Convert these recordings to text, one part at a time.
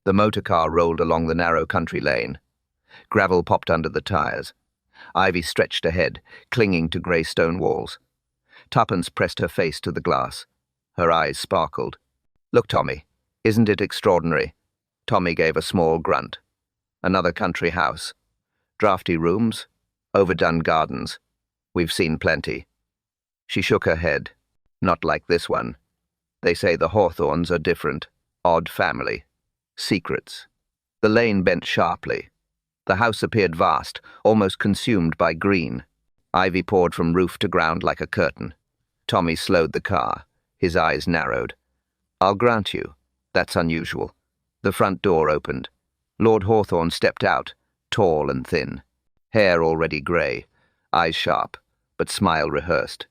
The motor car rolled along the narrow country lane. Gravel popped under the tires. Ivy stretched ahead, clinging to grey stone walls. Tuppence pressed her face to the glass. Her eyes sparkled. "Look, Tommy, isn't it extraordinary?" Tommy gave a small grunt. "Another country house. Drafty rooms, overdone gardens. We've seen plenty." She shook her head. "Not like this one. They say the Hawthorns are different. Odd family. Secrets." The lane bent sharply. The house appeared vast, almost consumed by green. Ivy poured from roof to ground like a curtain. Tommy slowed the car. His eyes narrowed. "I'll grant you, that's unusual." The front door opened. Lord Hawthorn stepped out, tall and thin. Hair already grey, eyes sharp, but smile rehearsed.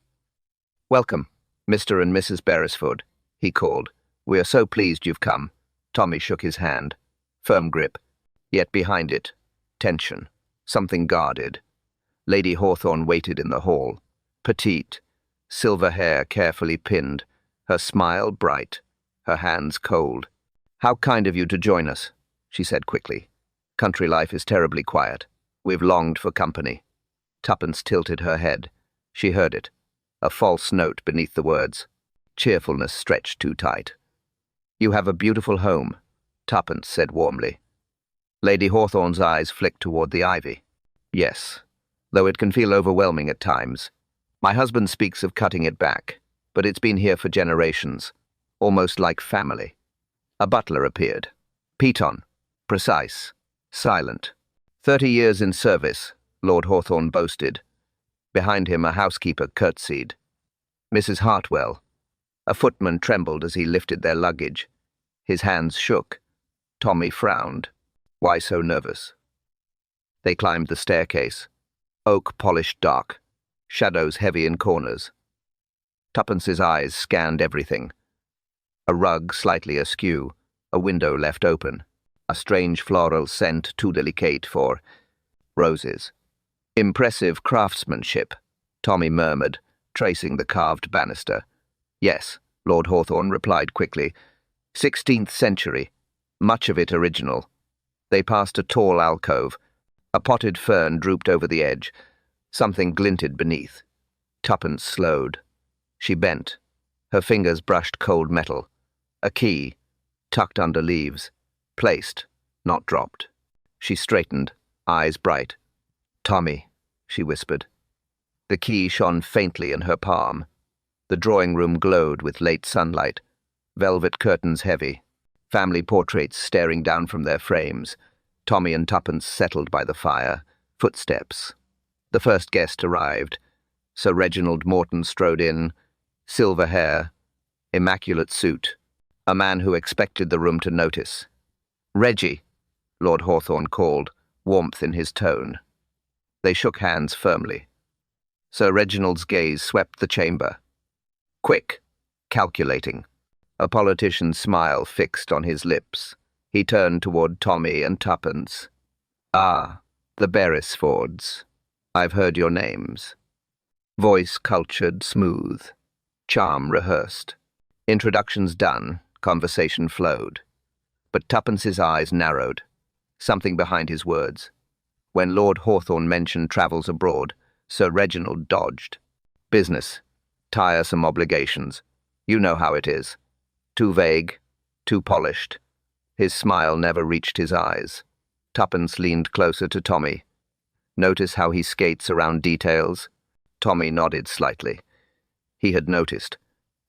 "Welcome, Mr. and Mrs. Beresford," he called. "We are so pleased you've come." Tommy shook his hand. Firm grip. Yet behind it, tension. Something guarded. Lady Hawthorn waited in the hall. Petite, silver hair carefully pinned, her smile bright, her hands cold. "How kind of you to join us," she said quickly. "Country life is terribly quiet. We've longed for company." Tuppence tilted her head. She heard it, a false note beneath the words. Cheerfulness stretched too tight. "You have a beautiful home," Tuppence said warmly. Lady Hawthorn's eyes flicked toward the ivy. "Yes, though it can feel overwhelming at times. My husband speaks of cutting it back, but it's been here for generations, almost like family." A butler appeared. Peton, precise, silent. 30 years in service, Lord Hawthorn boasted. Behind him a housekeeper curtsied. "Mrs. Hartwell." A footman trembled as he lifted their luggage. His hands shook. Tommy frowned. Why so nervous? They climbed the staircase. Oak polished dark, shadows heavy in corners. Tuppence's eyes scanned everything. A rug slightly askew, a window left open, a strange floral scent too delicate for roses. "Impressive craftsmanship," Tommy murmured, tracing the carved banister. "Yes," Lord Hawthorn replied quickly. 16th century, much of it original." They passed a tall alcove. A potted fern drooped over the edge. Something glinted beneath. Tuppence slowed. She bent. Her fingers brushed cold metal. A key, tucked under leaves, placed, not dropped. She straightened, eyes bright. "Tommy," she whispered. The key shone faintly in her palm. The drawing room glowed with late sunlight, velvet curtains heavy, family portraits staring down from their frames. Tommy and Tuppence settled by the fire. Footsteps. The first guest arrived. Sir Reginald Morton strode in, silver hair, immaculate suit, a man who expected the room to notice. "Reggie," Lord Hawthorn called, warmth in his tone. They shook hands firmly. Sir Reginald's gaze swept the chamber. Quick, calculating. A politician's smile fixed on his lips. He turned toward Tommy and Tuppence. "Ah, the Beresfords. I've heard your names." Voice cultured, smooth. Charm rehearsed. Introductions done, conversation flowed. But Tuppence's eyes narrowed. Something behind his words. When Lord Hawthorn mentioned travels abroad, Sir Reginald dodged. "Business. Tiresome obligations. You know how it is. Too vague, too polished." His smile never reached his eyes. Tuppence leaned closer to Tommy. "Notice how he skates around details?" Tommy nodded slightly. He had noticed.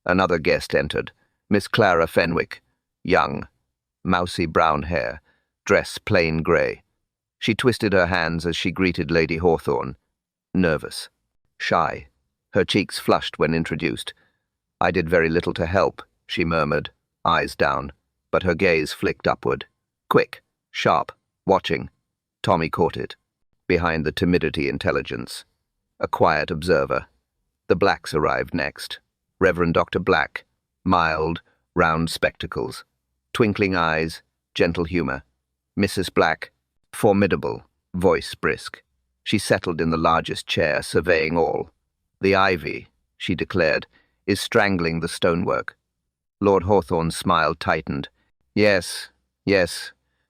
Another guest entered. Miss Clara Fenwick. Young. Mousy brown hair. Dress plain grey. She twisted her hands as she greeted Lady Hawthorn. Nervous. Shy. Her cheeks flushed when introduced. "I did very little to help," she murmured, eyes down, but her gaze flicked upward. Quick, sharp, watching. Tommy caught it. Behind the timidity intelligence. A quiet observer. The Blacks arrived next. Reverend Dr. Black. Mild, round spectacles. Twinkling eyes, gentle humour. Mrs. Black. Formidable, voice brisk. She settled in the largest chair, surveying all. "The ivy," she declared, "is strangling the stonework." Lord Hawthorn's smile tightened. Yes,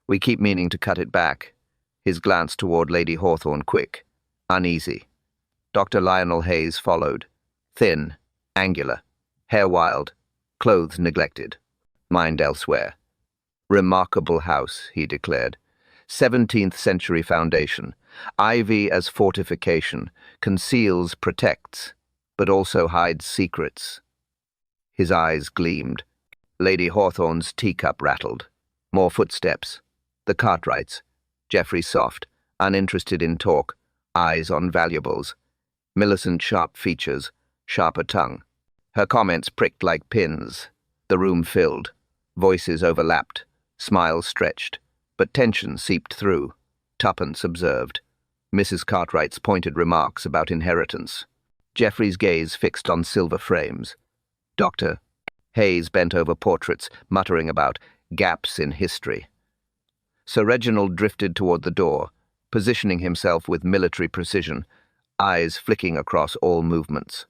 We keep meaning to cut it back. His glance toward Lady Hawthorne quick, uneasy. Dr. Lionel Hayes followed. Thin, angular, hair wild, clothes neglected, mind elsewhere. Remarkable house, he declared. 17th century foundation. Ivy as fortification, conceals, protects, but also hides secrets. His eyes gleamed. Lady Hawthorne's teacup rattled. More footsteps. The Cartwrights. Geoffrey soft, uninterested in talk, eyes on valuables. Millicent sharp features, sharper tongue. Her comments pricked like pins. The room filled. Voices overlapped. Smiles stretched. But tension seeped through. Tuppence observed. Mrs. Cartwright's pointed remarks about inheritance. Geoffrey's gaze fixed on silver frames. Dr. Hayes bent over portraits, muttering about gaps in history. Sir Reginald drifted toward the door, positioning himself with military precision, eyes flicking across all movements.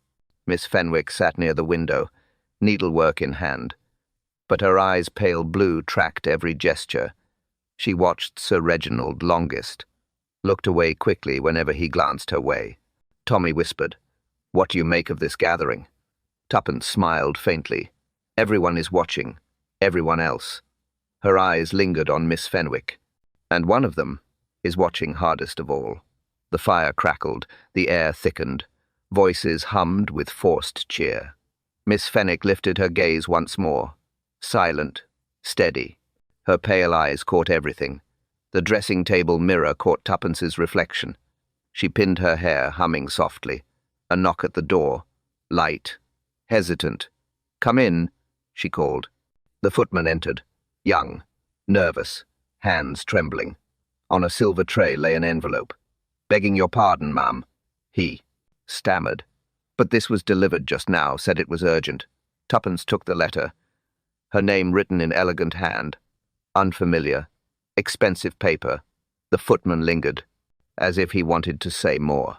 Miss Fenwick sat near the window, needlework in hand. But her eyes pale blue tracked every gesture. She watched Sir Reginald longest, looked away quickly whenever he glanced her way. Tommy whispered, "What do you make of this gathering?" Tuppence smiled faintly. "Everyone is watching. Everyone else." Her eyes lingered on Miss Fenwick. "And one of them is watching hardest of all." The fire crackled, the air thickened. Voices hummed with forced cheer. Miss Fenwick lifted her gaze once more. Silent, steady. Her pale eyes caught everything. The dressing-table mirror caught Tuppence's reflection. She pinned her hair, humming softly. A knock at the door. Light. Hesitant. "Come in," she called. The footman entered. Young. Nervous. Hands trembling. On a silver tray lay an envelope. "Begging your pardon, ma'am," he stammered. But this was delivered just now, said it was urgent. Tuppence took the letter. Her name written in elegant hand. Unfamiliar. Expensive paper. The footman lingered, as if he wanted to say more.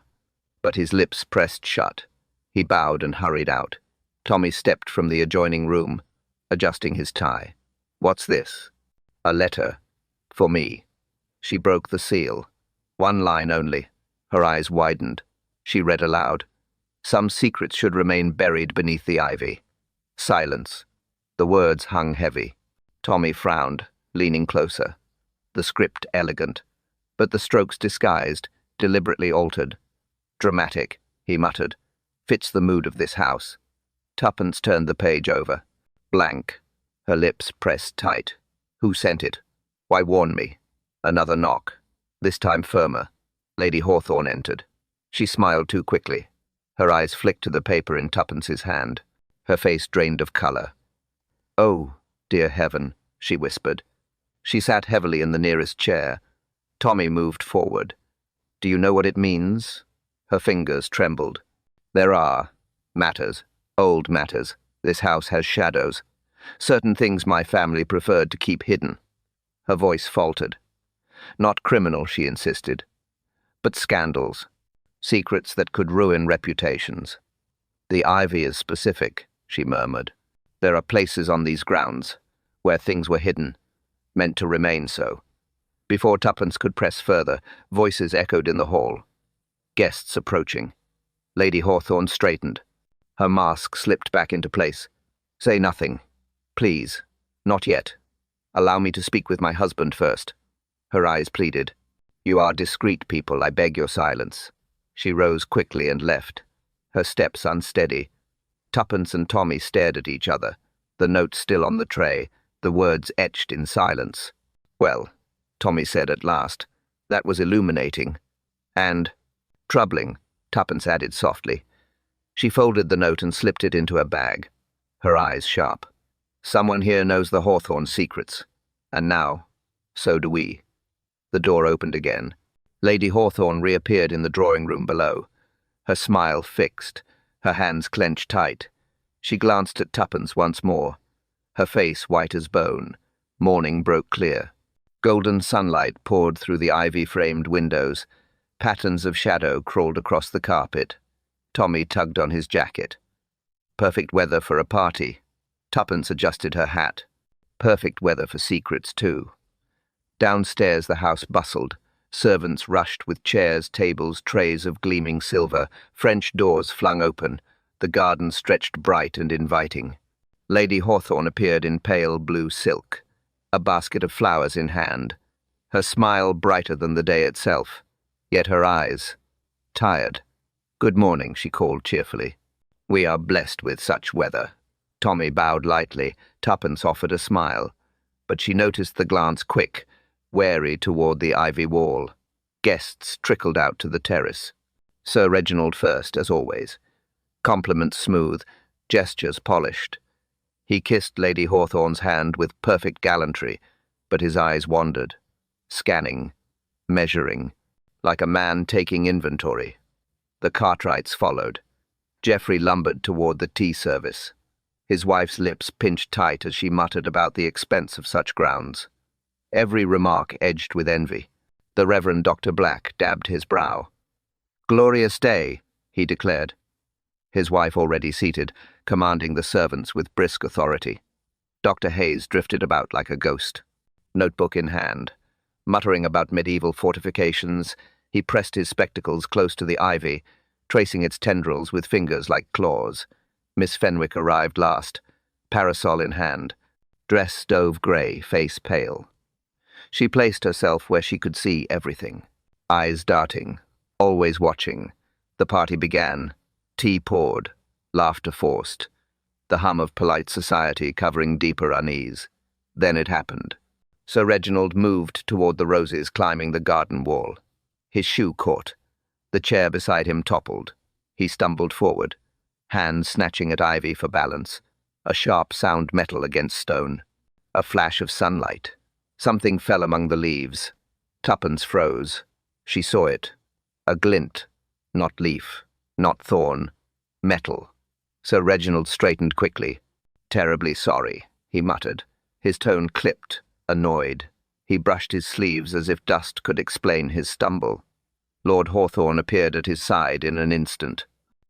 But his lips pressed shut. He bowed and hurried out. Tommy stepped from the adjoining room, adjusting his tie. "What's this?" "A letter. For me." She broke the seal. One line only. Her eyes widened. She read aloud. "Some secrets should remain buried beneath the ivy." Silence. The words hung heavy. Tommy frowned, leaning closer. The script elegant, but the strokes disguised, deliberately altered. "Dramatic," he muttered. "Fits the mood of this house." Tuppence turned the page over. Blank. Her lips pressed tight. "Who sent it?" "Why warn me?" Another knock. This time firmer. Lady Hawthorne entered. She smiled too quickly. Her eyes flicked to the paper in Tuppence's hand. Her face drained of colour. "Oh, dear heaven," she whispered. She sat heavily in the nearest chair. Tommy moved forward. "Do you know what it means?" Her fingers trembled. "There are matters, old matters. This house has shadows. Certain things my family preferred to keep hidden." Her voice faltered. "Not criminal," she insisted, "but scandals. Secrets that could ruin reputations." "The ivy is specific," she murmured. "There are places on these grounds where things were hidden, meant to remain so." Before Tuppence could press further, voices echoed in the hall. Guests approaching. Lady Hawthorne straightened. Her mask slipped back into place. "Say nothing. Please. Not yet. Allow me to speak with my husband first." Her eyes pleaded. "You are discreet people. I beg your silence." She rose quickly and left, her steps unsteady. Tuppence and Tommy stared at each other, the note still on the tray, the words etched in silence. "Well," Tommy said at last, "that was illuminating. And troubling," Tuppence added softly. She folded the note and slipped it into her bag, her eyes sharp. "Someone here knows the Hawthorne secrets. And now, so do we." The door opened again. Lady Hawthorne reappeared in the drawing-room below, her smile fixed, her hands clenched tight. She glanced at Tuppence once more, her face white as bone. Morning broke clear. Golden sunlight poured through the ivy-framed windows. Patterns of shadow crawled across the carpet. Tommy tugged on his jacket. Perfect weather for a party. Tuppence adjusted her hat. Perfect weather for secrets, too. Downstairs the house bustled. Servants rushed with chairs, tables, trays of gleaming silver, French doors flung open. The garden stretched bright and inviting. Lady Hawthorne appeared in pale blue silk, a basket of flowers in hand, her smile brighter than the day itself, yet her eyes tired. "Good morning," she called cheerfully. "We are blessed with such weather." Tommy bowed lightly. Tuppence offered a smile, but she noticed the glance quick, wary toward the ivy wall. Guests trickled out to the terrace. Sir Reginald first, as always. Compliments smooth, gestures polished. He kissed Lady Hawthorne's hand with perfect gallantry, but his eyes wandered, scanning, measuring, like a man taking inventory. The Cartwrights followed. Geoffrey lumbered toward the tea service. His wife's lips pinched tight as she muttered about the expense of such grounds. Every remark edged with envy. The Reverend Dr. Black dabbed his brow. "Glorious day," he declared. His wife already seated, commanding the servants with brisk authority. Dr. Hayes drifted about like a ghost, notebook in hand. Muttering about medieval fortifications, he pressed his spectacles close to the ivy, tracing its tendrils with fingers like claws. Miss Fenwick arrived last, parasol in hand, dress stove grey, face pale. She placed herself where she could see everything, eyes darting, always watching. The party began. Tea poured, laughter forced, the hum of polite society covering deeper unease. Then it happened. Sir Reginald moved toward the roses climbing the garden wall. His shoe caught. The chair beside him toppled. He stumbled forward, hands snatching at ivy for balance. A sharp sound metal against stone. A flash of sunlight. Something fell among the leaves. Tuppence froze. She saw it. A glint, not leaf. Not thorn. Metal. Sir Reginald straightened quickly. "Terribly sorry," he muttered. His tone clipped, annoyed. He brushed his sleeves as if dust could explain his stumble. Lord Hawthorne appeared at his side in an instant.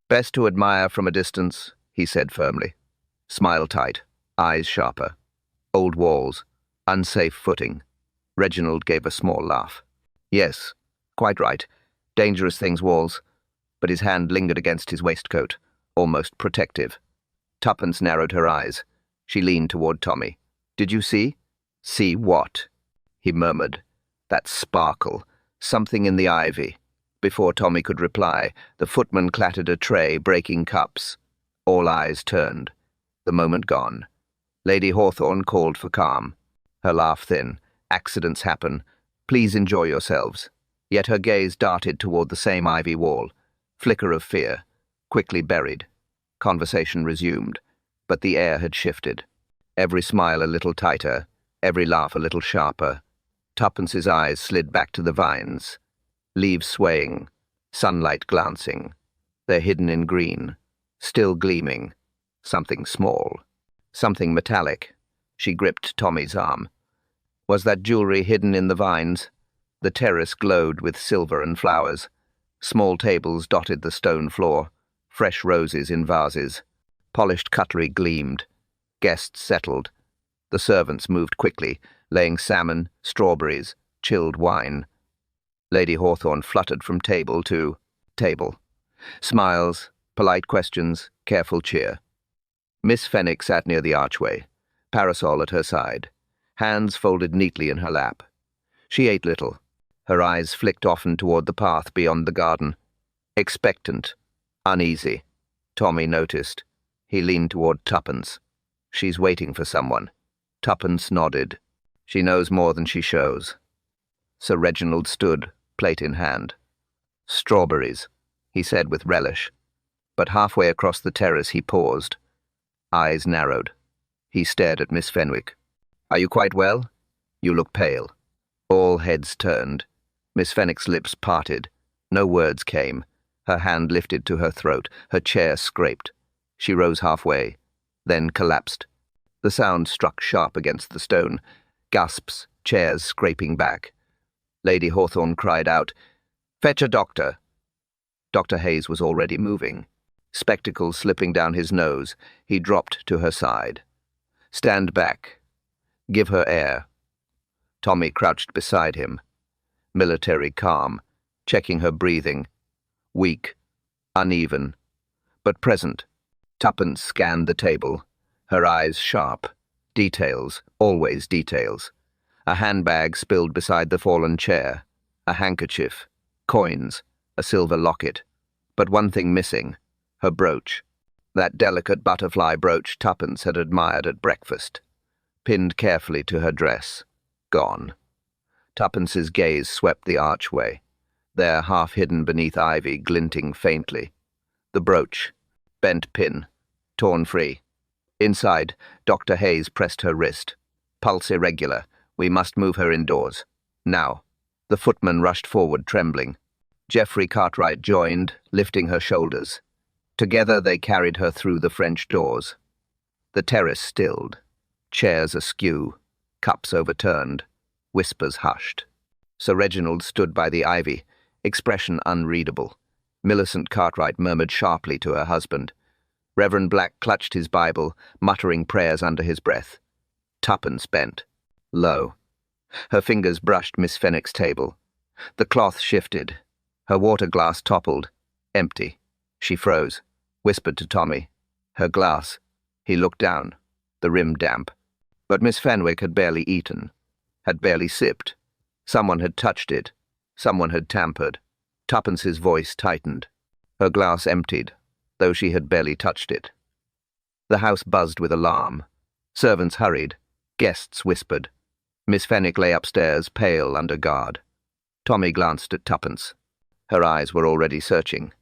"Best to admire from a distance," he said firmly. Smile tight, eyes sharper. Old walls, unsafe footing. Reginald gave a small laugh. "Yes, quite right. Dangerous things, walls." But his hand lingered against his waistcoat, almost protective. Tuppence narrowed her eyes. She leaned toward Tommy. "Did you see?" "See what?" he murmured. "That sparkle, something in the ivy." Before Tommy could reply, the footman clattered a tray, breaking cups. All eyes turned. The moment gone. Lady Hawthorne called for calm. Her laugh thin. "Accidents happen. Please enjoy yourselves." Yet her gaze darted toward the same ivy wall. Flicker of fear, quickly buried. Conversation resumed, but the air had shifted. Every smile a little tighter, every laugh a little sharper. Tuppence's eyes slid back to the vines. Leaves swaying, sunlight glancing. They're hidden in green, still gleaming. Something small, something metallic. She gripped Tommy's arm. Was that jewelry hidden in the vines? The terrace glowed with silver and flowers. Small tables dotted the stone floor, fresh roses in vases. Polished cutlery gleamed. Guests settled. The servants moved quickly, laying salmon, strawberries, chilled wine. Lady Hawthorne fluttered from table to table. Smiles, polite questions, careful cheer. Miss Fenwick sat near the archway, parasol at her side, hands folded neatly in her lap. She ate little. Her eyes flicked often toward the path beyond the garden. Expectant, uneasy. Tommy noticed. He leaned toward Tuppence. "She's waiting for someone." Tuppence nodded. "She knows more than she shows." Sir Reginald stood, plate in hand. "Strawberries," he said with relish. But halfway across the terrace he paused. Eyes narrowed. He stared at Miss Fenwick. "Are you quite well? You look pale." All heads turned. Miss Fenwick's lips parted. No words came. Her hand lifted to her throat. Her chair scraped. She rose halfway, then collapsed. The sound struck sharp against the stone. Gasps, chairs scraping back. Lady Hawthorne cried out, "Fetch a doctor." Dr. Hayes was already moving. Spectacles slipping down his nose, he dropped to her side. "Stand back. Give her air." Tommy crouched beside him, military calm, checking her breathing, weak, uneven, but present. Tuppence scanned the table, her eyes sharp. Details, always details. A handbag spilled beside the fallen chair, a handkerchief, coins, a silver locket. But one thing missing, her brooch. That delicate butterfly brooch Tuppence had admired at breakfast, pinned carefully to her dress. Gone. Tuppence's gaze swept the archway, there half hidden beneath ivy glinting faintly. The brooch, bent pin, torn free. Inside, Dr. Hayes pressed her wrist. Pulse irregular. We must move her indoors. Now. The footman rushed forward, trembling. Geoffrey Cartwright joined, lifting her shoulders. Together they carried her through the French doors. The terrace stilled. Chairs askew. Cups overturned. Whispers hushed. Sir Reginald stood by the ivy, expression unreadable. Millicent Cartwright murmured sharply to her husband. Reverend Black clutched his Bible, muttering prayers under his breath. Tuppence bent. Low. Her fingers brushed Miss Fenwick's table. The cloth shifted. Her water glass toppled. Empty. She froze, whispered to Tommy. Her glass. He looked down, the rim damp. But Miss Fenwick had barely eaten, had barely sipped. Someone had touched it. Someone had tampered. Tuppence's voice tightened. Her glass emptied, though she had barely touched it. The house buzzed with alarm. Servants hurried. Guests whispered. Miss Fenwick lay upstairs, pale under guard. Tommy glanced at Tuppence. Her eyes were already searching.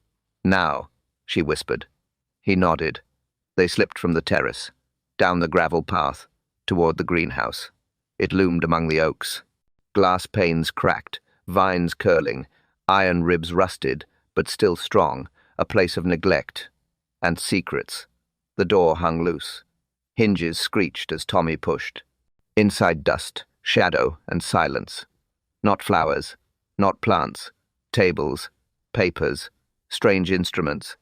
Now, she whispered. He nodded. They slipped from the terrace, down the gravel path, toward the greenhouse. It loomed among the oaks. Glass panes cracked, vines curling, iron ribs rusted, but still strong, a place of neglect. And secrets. The door hung loose. Hinges screeched as Tommy pushed. Inside dust, shadow, and silence. Not flowers, not plants, tables, papers, strange instruments.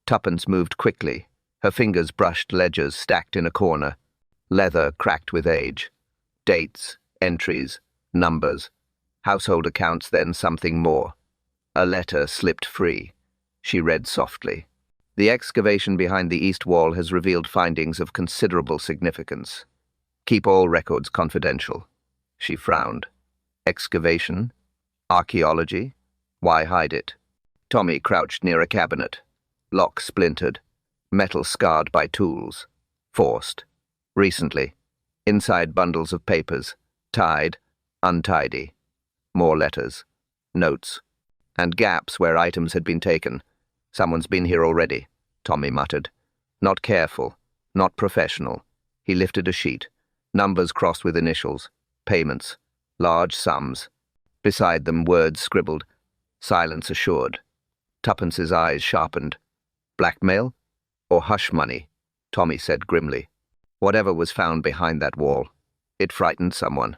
Tuppence moved quickly. Her fingers brushed ledgers stacked in a corner. Leather cracked with age. Dates, entries, numbers. Household accounts, then something more. A letter slipped free. She read softly. The excavation behind the east wall has revealed findings of considerable significance. Keep all records confidential. She frowned. Excavation? Archaeology? Why hide it? Tommy crouched near a cabinet. Lock splintered. Metal scarred by tools. Forced. Recently. Inside bundles of papers. Tied. Untidy. More letters. Notes. And gaps where items had been taken. Someone's been here already, Tommy muttered. Not careful. Not professional. He lifted a sheet. Numbers crossed with initials. Payments. Large sums. Beside them, words scribbled. Silence assured. Tuppence's eyes sharpened. Blackmail? Or hush money? Tommy said grimly. Whatever was found behind that wall. It frightened someone.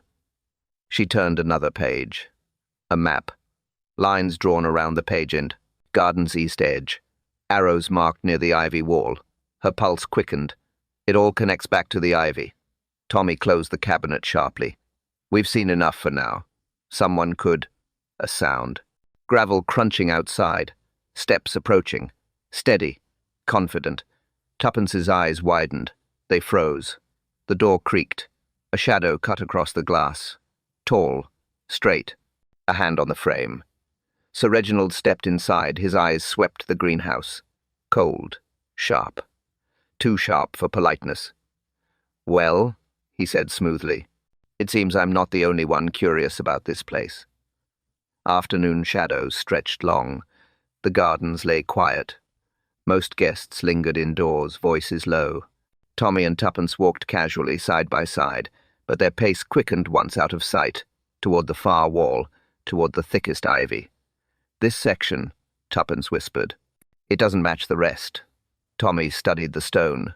She turned another page. A map. Lines drawn around the page end. Garden's east edge. Arrows marked near the ivy wall. Her pulse quickened. It all connects back to the ivy. Tommy closed the cabinet sharply. We've seen enough for now. Someone could... A sound. Gravel crunching outside. Steps approaching. Steady. Confident. Tuppence's eyes widened. They froze. The door creaked. A shadow cut across the glass. Tall. Straight. A hand on the frame. Sir Reginald stepped inside, his eyes swept the greenhouse. Cold. Sharp. Too sharp for politeness. Well, he said smoothly, it seems I'm not the only one curious about this place. Afternoon shadows stretched long. The gardens lay quiet. Most guests lingered indoors, voices low. Tommy and Tuppence walked casually side by side, but their pace quickened once out of sight, toward the far wall, toward the thickest ivy. This section, Tuppence whispered. It doesn't match the rest. Tommy studied the stone.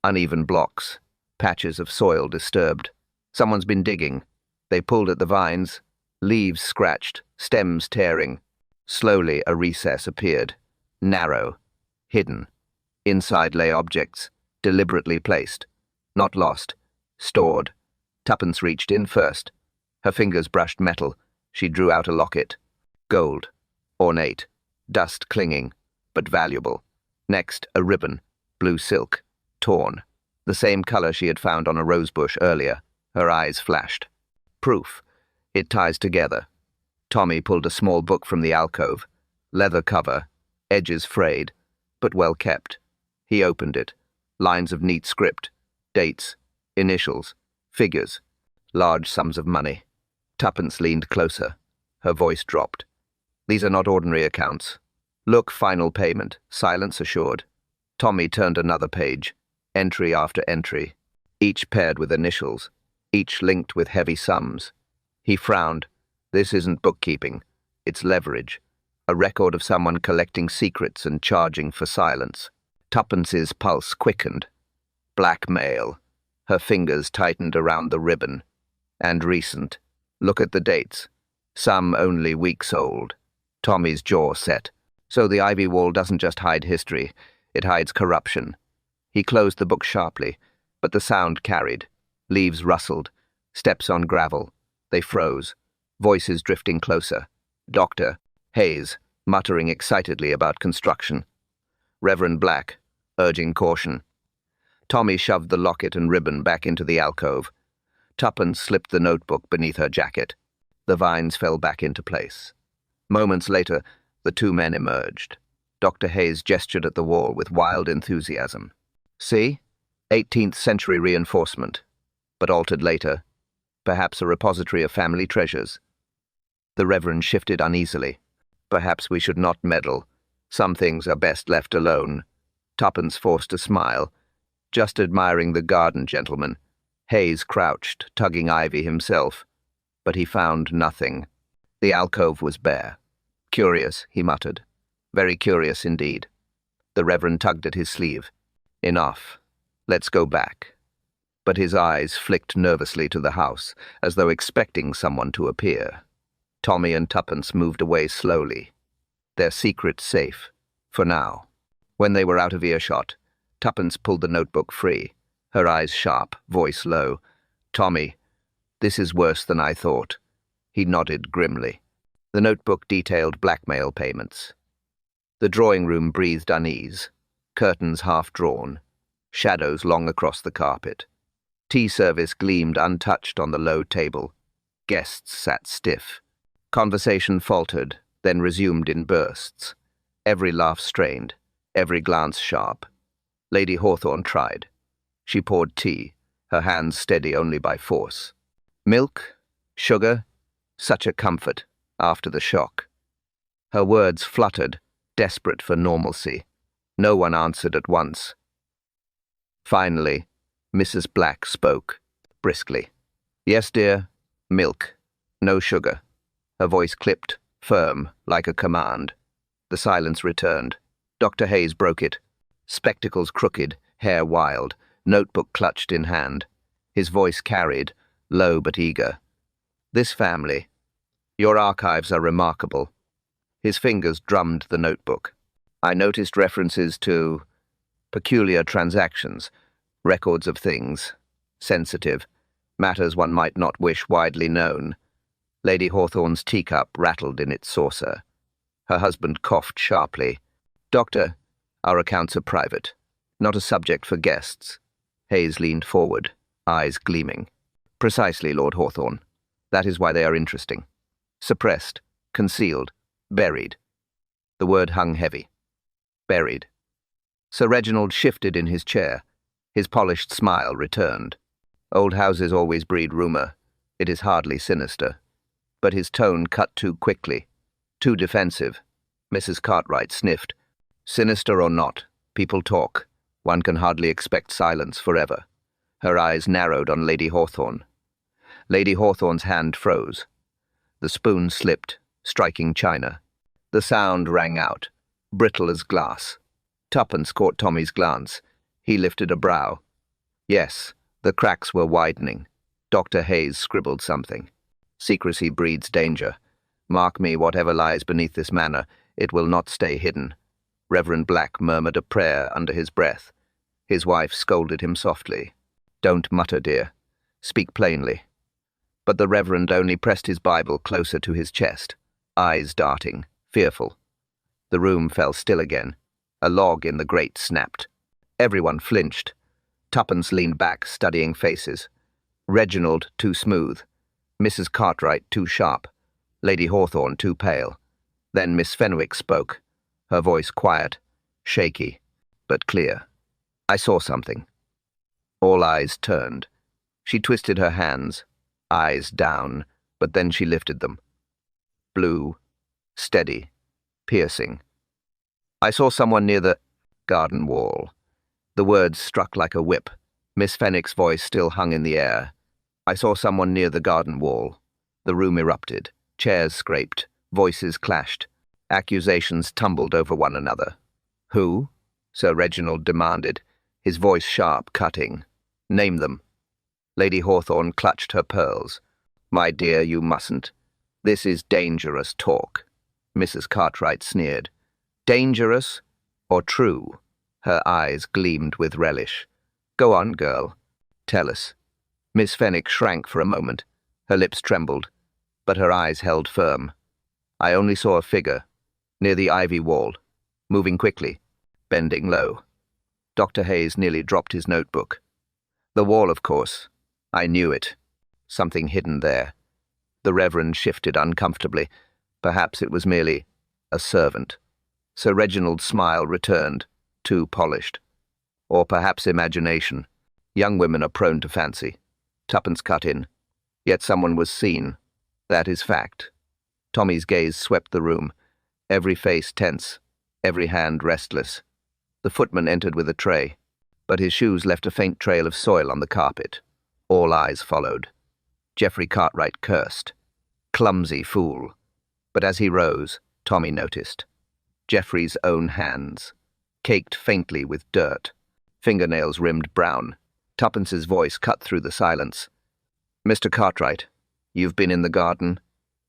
Uneven blocks. Patches of soil disturbed. Someone's been digging. They pulled at the vines. Leaves scratched. Stems tearing. Slowly a recess appeared. Narrow. Hidden. Inside lay objects. Deliberately placed. Not lost. Stored. Tuppence reached in first. Her fingers brushed metal. She drew out a locket. Gold. Ornate. Dust clinging, but valuable. Next, a ribbon. Blue silk. Torn. The same color she had found on a rosebush earlier. Her eyes flashed. Proof. It ties together. Tommy pulled a small book from the alcove. Leather cover. Edges frayed, but well kept. He opened it. Lines of neat script. Dates. Initials. Figures. Large sums of money. Tuppence leaned closer. Her voice dropped. These are not ordinary accounts. Look, final payment. Silence assured. Tommy turned another page. Entry after entry. Each paired with initials. Each linked with heavy sums. He frowned. This isn't bookkeeping. It's leverage. A record of someone collecting secrets and charging for silence. Tuppence's pulse quickened. Blackmail. Her fingers tightened around the ribbon. And recent. Look at the dates. Some only weeks old. Tommy's jaw set. So the ivy wall doesn't just hide history, it hides corruption. He closed the book sharply, but the sound carried. Leaves rustled. Steps on gravel. They froze. Voices drifting closer. Dr. Hayes, muttering excitedly about construction. Reverend Black, urging caution. Tommy shoved the locket and ribbon back into the alcove. Tuppence slipped the notebook beneath her jacket. The vines fell back into place. Moments later, the two men emerged. Dr. Hayes gestured at the wall with wild enthusiasm. See? 18th century reinforcement, but altered later. Perhaps a repository of family treasures. The Reverend shifted uneasily. Perhaps we should not meddle. Some things are best left alone. Tuppence forced a smile. Just admiring the garden, gentlemen. Hayes crouched, tugging Ivy himself. But he found nothing. The alcove was bare. Curious, he muttered. Very curious indeed. The Reverend tugged at his sleeve. Enough. Let's go back. But his eyes flicked nervously to the house, as though expecting someone to appear. Tommy and Tuppence moved away slowly. Their secret safe, for now. When they were out of earshot, Tuppence pulled the notebook free, her eyes sharp, voice low. Tommy, this is worse than I thought. He nodded grimly. The notebook detailed blackmail payments. The drawing room breathed unease, curtains half drawn, shadows long across the carpet. Tea service gleamed untouched on the low table. Guests sat stiff. Conversation faltered, then resumed in bursts. Every laugh strained, every glance sharp. Lady Hawthorne tried. She poured tea, her hands steady only by force. Milk? Sugar? Such a comfort, after the shock. Her words fluttered, desperate for normalcy. No one answered at once. Finally, Mrs. Black spoke, briskly. Yes, dear, milk. No sugar. Her voice clipped, firm, like a command. The silence returned. Dr. Hayes broke it. Spectacles crooked, hair wild, notebook clutched in hand. His voice carried, low but eager. This family. Your archives are remarkable. His fingers drummed the notebook. I noticed references to peculiar transactions, records of things, sensitive, matters one might not wish widely known. Lady Hawthorne's teacup rattled in its saucer. Her husband coughed sharply. Doctor, our accounts are private, not a subject for guests. Hayes leaned forward, eyes gleaming. Precisely, Lord Hawthorne. That is why they are interesting. Suppressed, concealed, buried. The word hung heavy. Buried. Sir Reginald shifted in his chair. His polished smile returned. Old houses always breed rumour. It is hardly sinister. But his tone cut too quickly. Too defensive. Mrs. Cartwright sniffed. Sinister or not, people talk. One can hardly expect silence forever. Her eyes narrowed on Lady Hawthorne. Lady Hawthorne's hand froze. The spoon slipped, striking china. The sound rang out, brittle as glass. Tuppence caught Tommy's glance. He lifted a brow. Yes, the cracks were widening. Dr. Hayes scribbled something. Secrecy breeds danger. Mark me, whatever lies beneath this manor, it will not stay hidden. Reverend Black murmured a prayer under his breath. His wife scolded him softly. Don't mutter, dear. Speak plainly. But the Reverend only pressed his Bible closer to his chest, eyes darting, fearful. The room fell still again. A log in the grate snapped. Everyone flinched. Tuppence leaned back, studying faces. Reginald too smooth, Mrs. Cartwright too sharp, Lady Hawthorne too pale. Then Miss Fenwick spoke, her voice quiet, shaky, but clear. "I saw something." All eyes turned. She twisted her hands, eyes down, but then she lifted them. Blue, steady, piercing. "I saw someone near the garden wall." The words struck like a whip. Miss Fenwick's voice still hung in the air. "I saw someone near the garden wall." The room erupted. Chairs scraped. Voices clashed. Accusations tumbled over one another. "Who?" Sir Reginald demanded, his voice sharp, cutting. "Name them." Lady Hawthorne clutched her pearls. "My dear, you mustn't. This is dangerous talk." Mrs. Cartwright sneered. "Dangerous or true?" Her eyes gleamed with relish. "Go on, girl. Tell us." Miss Fenwick shrank for a moment. Her lips trembled, but her eyes held firm. "I only saw a figure, near the ivy wall, moving quickly, bending low." Dr. Hayes nearly dropped his notebook. "The wall, of course. I knew it. Something hidden there." The Reverend shifted uncomfortably. Perhaps it was merely a servant. Sir Reginald's smile returned, too polished. Or perhaps imagination. Young women are prone to fancy. Tuppence cut in. "Yet someone was seen. That is fact." Tommy's gaze swept the room, every face tense, every hand restless. The footman entered with a tray, but his shoes left a faint trail of soil on the carpet. All eyes followed. Geoffrey Cartwright cursed. Clumsy fool. But as he rose, Tommy noticed. Geoffrey's own hands, caked faintly with dirt, fingernails rimmed brown. Tuppence's voice cut through the silence. "Mr. Cartwright, you've been in the garden?"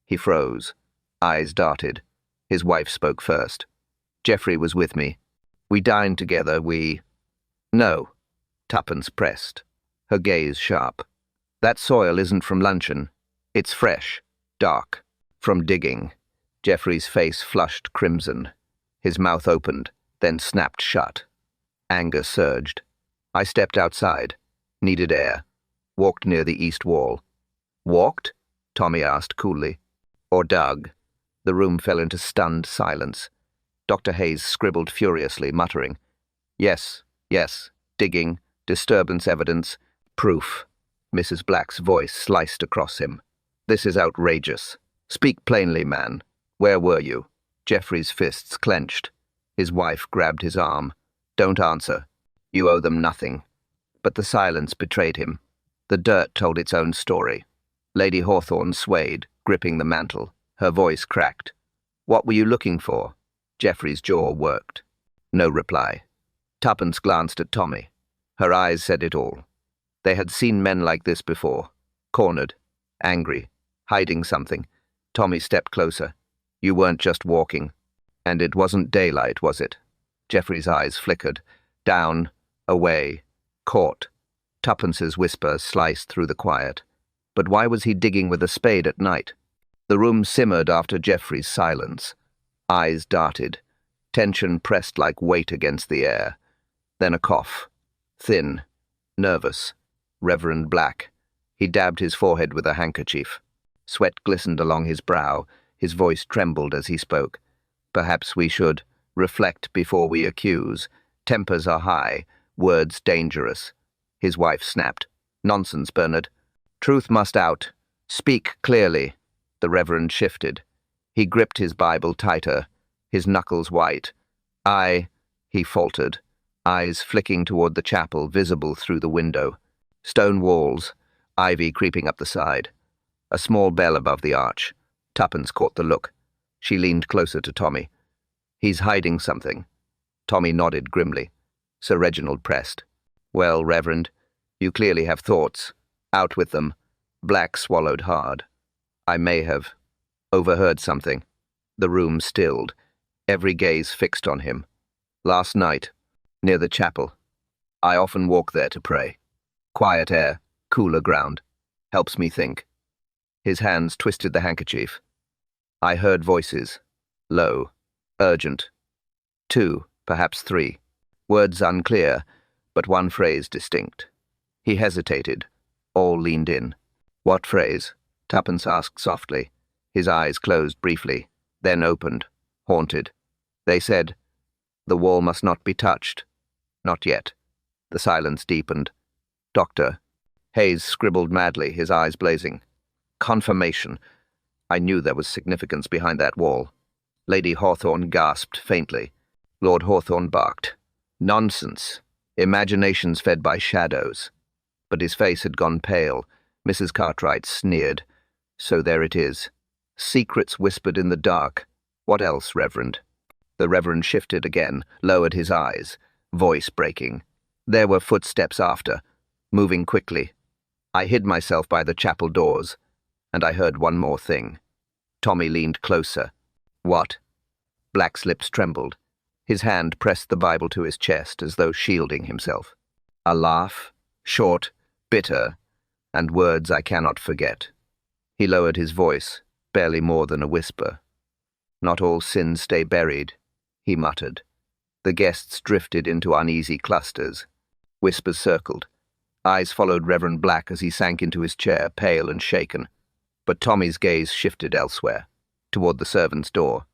He froze. Eyes darted. His wife spoke first. "Geoffrey was with me. We dined together, "No," Tuppence pressed, her gaze sharp. "That soil isn't from luncheon. It's fresh, dark, from digging." Geoffrey's face flushed crimson. His mouth opened, then snapped shut. Anger surged. "I stepped outside, needed air, walked near the east wall." "Walked?" Tommy asked coolly. "Or dug?" The room fell into stunned silence. Dr. Hayes scribbled furiously, muttering, Yes, digging, disturbance evidence, proof." Mrs. Black's voice sliced across him. "This is outrageous. Speak plainly, man. Where were you?" Geoffrey's fists clenched. His wife grabbed his arm. "Don't answer. You owe them nothing." But the silence betrayed him. The dirt told its own story. Lady Hawthorne swayed, gripping the mantel. Her voice cracked. "What were you looking for?" Geoffrey's jaw worked. No reply. Tuppence glanced at Tommy. Her eyes said it all. They had seen men like this before. Cornered, angry, hiding something. Tommy stepped closer. "You weren't just walking. And it wasn't daylight, was it?" Geoffrey's eyes flickered. Down, away, caught. Tuppence's whisper sliced through the quiet. But why was he digging with a spade at night? The room simmered after Geoffrey's silence. Eyes darted. Tension pressed like weight against the air. Then a cough. Thin. Nervous. Reverend Black. He dabbed his forehead with a handkerchief. Sweat glistened along his brow. His voice trembled as he spoke. "Perhaps we should reflect before we accuse. Tempers are high. Words dangerous." His wife snapped. "Nonsense, Bernard. Truth must out. Speak clearly." The Reverend shifted. He gripped his Bible tighter, his knuckles white. He faltered, eyes flicking toward the chapel visible through the window. Stone walls, ivy creeping up the side. A small bell above the arch. Tuppence caught the look. She leaned closer to Tommy. "He's hiding something." Tommy nodded grimly. Sir Reginald pressed. "Well, Reverend, you clearly have thoughts. Out with them." Black swallowed hard. "I may have overheard something." The room stilled, every gaze fixed on him. "Last night, near the chapel. I often walk there to pray. Quiet air, cooler ground. Helps me think." His hands twisted the handkerchief. I heard voices. Low. Urgent. 2, perhaps 3. Words unclear, but one phrase distinct. He hesitated. All leaned in. What phrase? Tuppence asked softly. His eyes closed briefly, then opened, haunted. They said, "The wall must not be touched." Not yet. The silence deepened. "Doctor." Hayes scribbled madly, his eyes blazing. "Confirmation." I knew there was significance behind that wall. Lady Hawthorne gasped faintly. Lord Hawthorne barked. Nonsense. Imaginations fed by shadows. But his face had gone pale. Mrs. Cartwright sneered. So there it is. Secrets whispered in the dark. What else, Reverend? The Reverend shifted again, lowered his eyes, voice breaking. There were footsteps after, moving quickly. I hid myself by the chapel doors, and I heard one more thing. Tommy leaned closer. What? Black's lips trembled. His hand pressed the Bible to his chest as though shielding himself. A laugh, short, bitter, and words I cannot forget. He lowered his voice, barely more than a whisper. Not all sins stay buried, he muttered. The guests drifted into uneasy clusters. Whispers circled. Eyes followed Reverend Black as he sank into his chair, pale and shaken. But Tommy's gaze shifted elsewhere, toward the servants' door.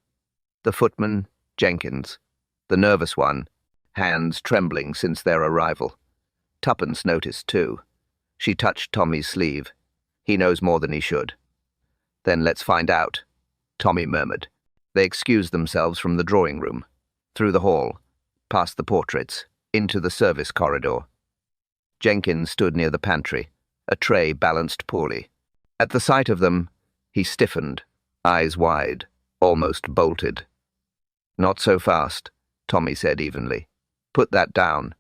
The footman, Jenkins, the nervous one, hands trembling since their arrival. Tuppence noticed too. She touched Tommy's sleeve. He knows more than he should. Then let's find out, Tommy murmured. They excused themselves from the drawing room, through the hall, past the portraits, into the service corridor. Jenkins stood near the pantry, a tray balanced poorly. At the sight of them, he stiffened, eyes wide, almost bolted. Not so fast, Tommy said evenly. Put that down.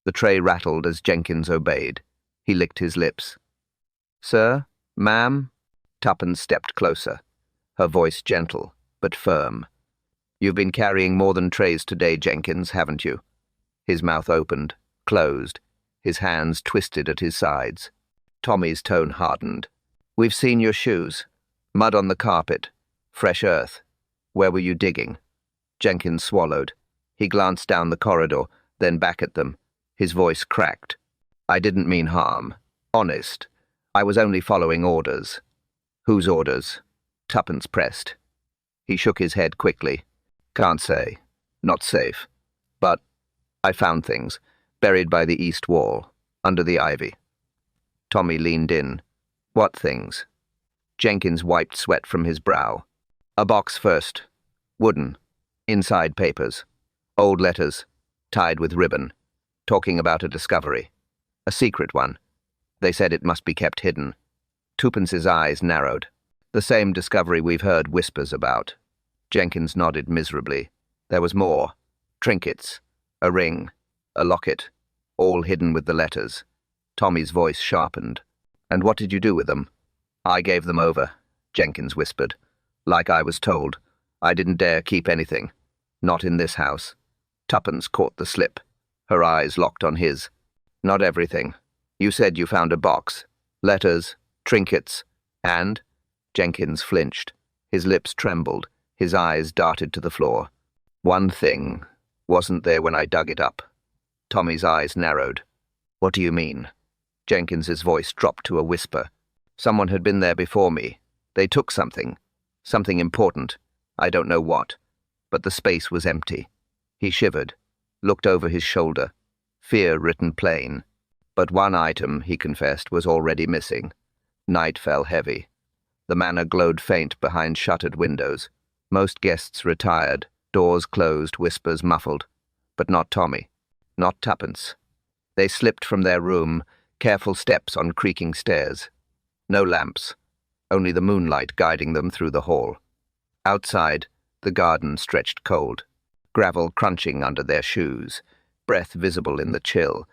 The tray rattled as Jenkins obeyed. He licked his lips. Sir? Ma'am? Tuppence stepped closer, her voice gentle, but firm. You've been carrying more than trays today, Jenkins, haven't you? His mouth opened, closed, his hands twisted at his sides. Tommy's tone hardened. We've seen your shoes. Mud on the carpet. Fresh earth. Where were you digging? Jenkins swallowed. He glanced down the corridor, then back at them. His voice cracked. I didn't mean harm. Honest. I was only following orders. Whose orders? Tuppence pressed. He shook his head quickly. Can't say. Not safe. But I found things, buried by the east wall, under the ivy. Tommy leaned in. What things? Jenkins wiped sweat from his brow. A box first. Wooden. Inside papers. Old letters. Tied with ribbon. Talking about a discovery. A secret one. They said it must be kept hidden. Tuppence's eyes narrowed. The same discovery we've heard whispers about. Jenkins nodded miserably. There was more. Trinkets. A ring. A locket. All hidden with the letters. Tommy's voice sharpened. And what did you do with them? I gave them over, Jenkins whispered. Like I was told. I didn't dare keep anything. Not in this house. Tuppence caught the slip. Her eyes locked on his. Not everything. You said you found a box. Letters, trinkets, and... Jenkins flinched. His lips trembled. His eyes darted to the floor. One thing wasn't there when I dug it up. Tommy's eyes narrowed. What do you mean? Jenkins's voice dropped to a whisper. Someone had been there before me. They took something. Something important. I don't know what. But the space was empty. He shivered, looked over his shoulder. Fear written plain. But one item, he confessed, was already missing. Night fell heavy. The manor glowed faint behind shuttered windows. Most guests retired, doors closed, whispers muffled. But not Tommy. Not Tuppence. They slipped from their room, careful steps on creaking stairs. No lamps, only the moonlight guiding them through the hall. Outside, the garden stretched cold, gravel crunching under their shoes, breath visible in the chill.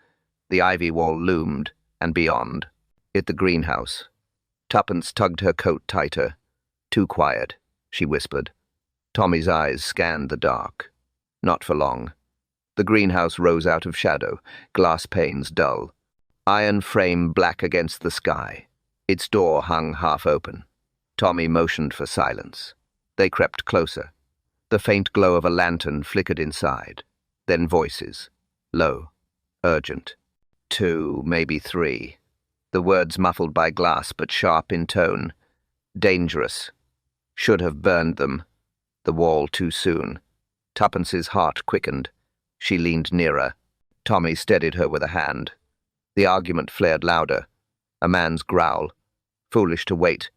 The ivy wall loomed, and beyond, the greenhouse. Tuppence tugged her coat tighter. Too quiet, she whispered. Tommy's eyes scanned the dark. Not for long. The greenhouse rose out of shadow, glass panes dull. Iron frame black against the sky. Its door hung half open. Tommy motioned for silence. They crept closer. The faint glow of a lantern flickered inside. Then voices. Low. Urgent. 2, maybe 3. The words muffled by glass but sharp in tone. Dangerous. Should have burned them. The wall too soon. Tuppence's heart quickened. She leaned nearer. Tommy steadied her with a hand. The argument flared louder. A man's growl. Foolish to wait.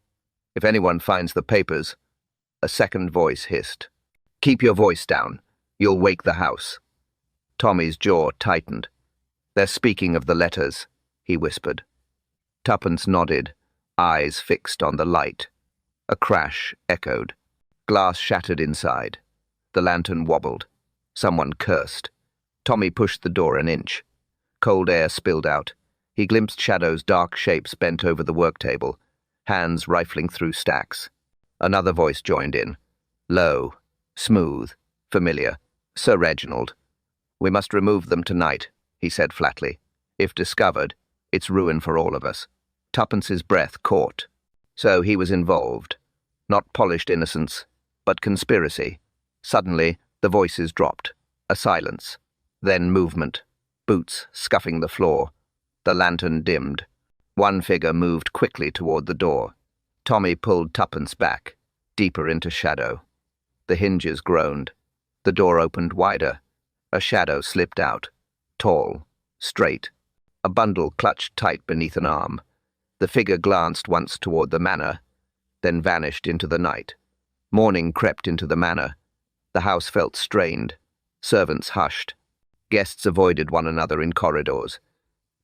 If anyone finds the papers. A second voice hissed. Keep your voice down. You'll wake the house. Tommy's jaw tightened. They're speaking of the letters, he whispered. Tuppence nodded, eyes fixed on the light. A crash echoed. Glass shattered inside. The lantern wobbled. Someone cursed. Tommy pushed the door an inch. Cold air spilled out. He glimpsed Shadow's dark shapes bent over the work table, hands rifling through stacks. Another voice joined in. Low, smooth, familiar. Sir Reginald. We must remove them tonight, he said flatly. If discovered, it's ruin for all of us. Tuppence's breath caught. So he was involved. Not polished innocence, but conspiracy. Suddenly, the voices dropped. A silence. Then movement. Boots scuffing the floor. The lantern dimmed. One figure moved quickly toward the door. Tommy pulled Tuppence back, deeper into shadow. The hinges groaned. The door opened wider. A shadow slipped out. Tall, straight. A bundle clutched tight beneath an arm. The figure glanced once toward the manor, then vanished into the night. Morning crept into the manor. The house felt strained. Servants hushed. Guests avoided one another in corridors.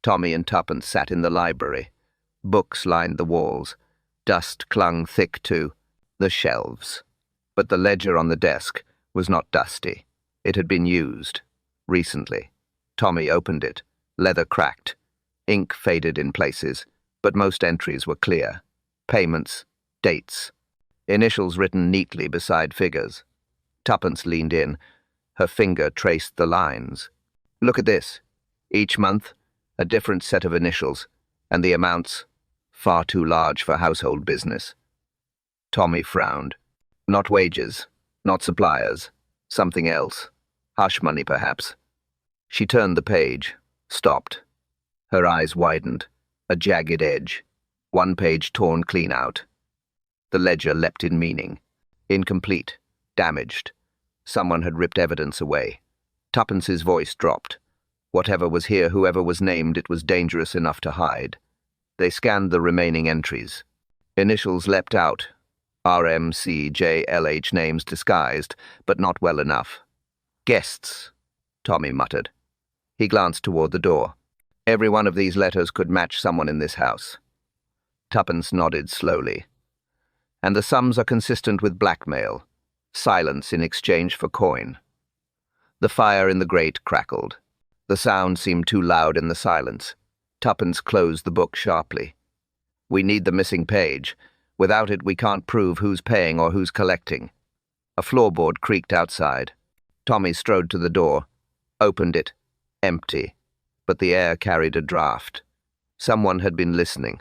Tommy and Tuppence sat in the library. Books lined the walls. Dust clung thick to the shelves. But the ledger on the desk was not dusty. It had been used. Recently. Tommy opened it. Leather cracked. Ink faded in places, but most entries were clear. Payments. Dates. Initials written neatly beside figures. Tuppence leaned in. Her finger traced the lines. Look at this. Each month, a different set of initials, and the amounts far too large for household business. Tommy frowned. Not wages, not suppliers, something else. Hush money, perhaps. She turned the page, stopped. Her eyes widened. A jagged edge. One page torn clean out. The ledger leapt in meaning. Incomplete. Damaged. Someone had ripped evidence away. Tuppence's voice dropped. Whatever was here, whoever was named, it was dangerous enough to hide. They scanned the remaining entries. Initials leapt out. RMCJLH names disguised, but not well enough. Guests, Tommy muttered. He glanced toward the door. Every one of these letters could match someone in this house. Tuppence nodded slowly. And the sums are consistent with blackmail. Silence in exchange for coin. The fire in the grate crackled. The sound seemed too loud in the silence. Tuppence closed the book sharply. We need the missing page. Without it, we can't prove who's paying or who's collecting. A floorboard creaked outside. Tommy strode to the door, opened it. Empty. But the air carried a draught. Someone had been listening.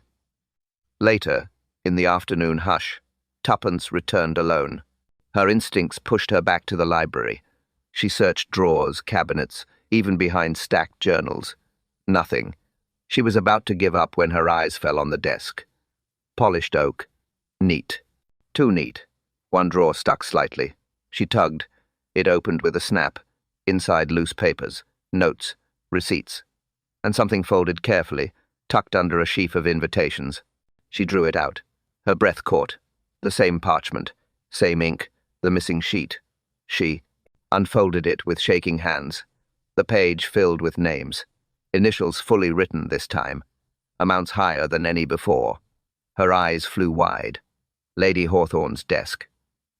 Later, in the afternoon hush, Tuppence returned alone. Her instincts pushed her back to the library. She searched drawers, cabinets, even behind stacked journals. Nothing. She was about to give up when her eyes fell on the desk. Polished oak. Neat. Too neat. One drawer stuck slightly. She tugged. It opened with a snap. Inside loose papers, notes, receipts, and something folded carefully, tucked under a sheaf of invitations. She drew it out. Her breath caught. The same parchment, same ink, the missing sheet. She unfolded it with shaking hands. The page filled with names. Initials fully written this time. Amounts higher than any before. Her eyes flew wide. Lady Hawthorne's desk.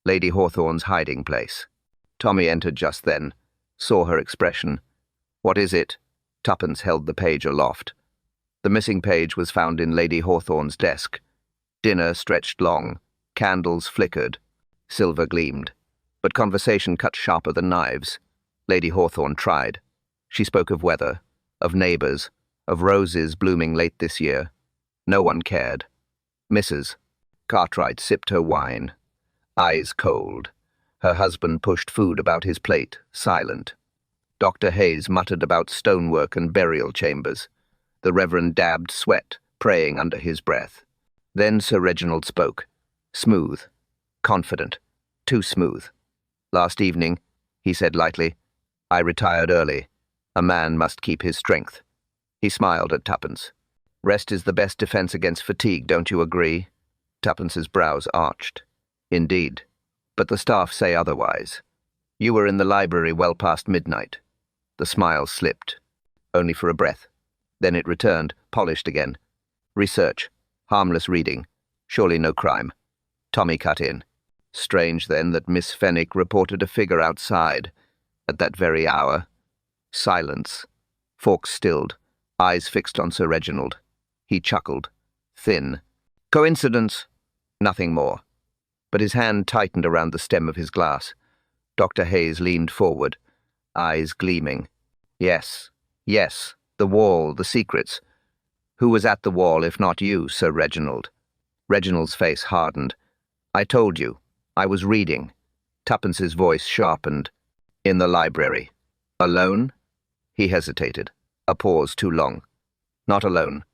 Lady Hawthorne's hiding place. Tommy entered just then. Saw her expression. What is it? Tuppence held the page aloft. The missing page was found in Lady Hawthorne's desk. Dinner stretched long. Candles flickered. Silver gleamed. But conversation cut sharper than knives. Lady Hawthorne tried. She spoke of weather, of neighbours, of roses blooming late this year. No one cared. Mrs. Cartwright sipped her wine, eyes cold. Her husband pushed food about his plate, silent. Dr. Hayes muttered about stonework and burial chambers. The Reverend dabbed sweat, praying under his breath. Then Sir Reginald spoke. Smooth. Confident. Too smooth. Last evening, he said lightly, I retired early. A man must keep his strength. He smiled at Tuppence. Rest is the best defense against fatigue, don't you agree? Tuppence's brows arched. Indeed. But the staff say otherwise. You were in the library well past midnight. The smile slipped. Only for a breath. Then it returned, polished again. Research. Harmless reading. Surely no crime. Tommy cut in. Strange, then, that Miss Fenwick reported a figure outside. At that very hour. Silence. Fawkes stilled, eyes fixed on Sir Reginald. He chuckled. Thin. Coincidence. Nothing more. But his hand tightened around the stem of his glass. Dr. Hayes leaned forward, eyes gleaming. Yes, yes, the wall, the secrets. Who was at the wall if not you, Sir Reginald? Reginald's face hardened. I told you. I was reading. Tuppence's voice sharpened. In the library. Alone? He hesitated. A pause too long. Not alone.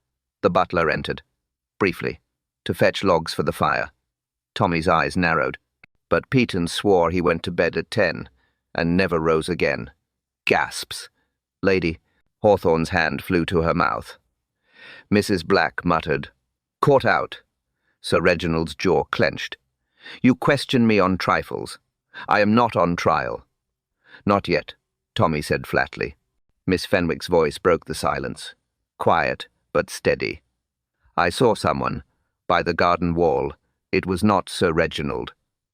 The butler entered. Briefly. To fetch logs for the fire. Tommy's eyes narrowed. But Peaton swore he went to bed at 10, and never rose again. Gasps. Lady. Hawthorne's hand flew to her mouth. Mrs. Black muttered. Caught out. Sir Reginald's jaw clenched. You question me on trifles. I am not on trial. Not yet, Tommy said flatly. Miss Fenwick's voice broke the silence. Quiet, but steady. I saw someone. By the garden wall. It was not Sir Reginald.